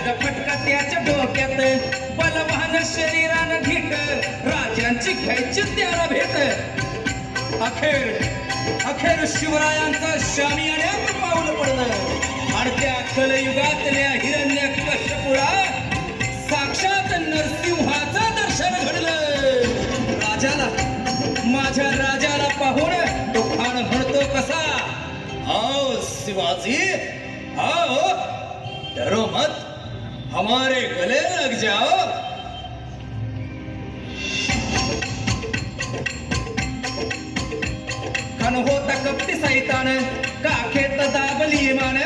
त्याग फटका त्याच्या डोक्यात बलवान शरीरानं घीट राजांची घ्यायची त्याला भेट अखेर शिवरायांचं शामियाण्यात पाऊल पडलं आणि त्या कलयुगातल्या हिरण्यकश्यपूला साक्षात नरसिंहाचं दर्शन घडलं माझ्या राजाला पाहून तो खान म्हणतो कसा आओ शिवाजी आओ डरो मत हमारे गले लग जाओ खान होता कपटी सैतान काखेत दाबली मान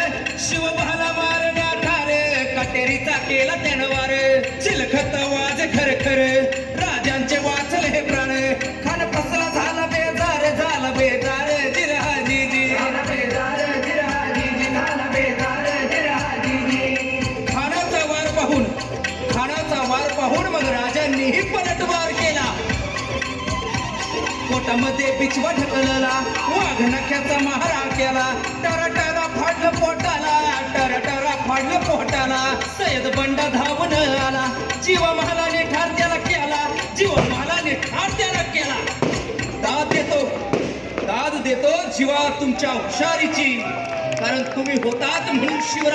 शिव भाला मारण्या ठारे कटेरीचा केला त्यानं वार चिलखत वाज खर राजांचे वाचले हे प्राण खान फसला झाला बेजार जिरहाजी खानाचा वार पाहून मग राजांनीही पलटवार केला पोटामध्ये बिचवा ढकलला वाघ नख्याचा महारा केला टरा फाडलं पोटाला सय्यद बंडा धावून आला जीवा महालाने ठार त्याला केला दाद देतो जीवा तुमच्या हुशारीची कारण तुम्ही होतात म्हणून शिवराय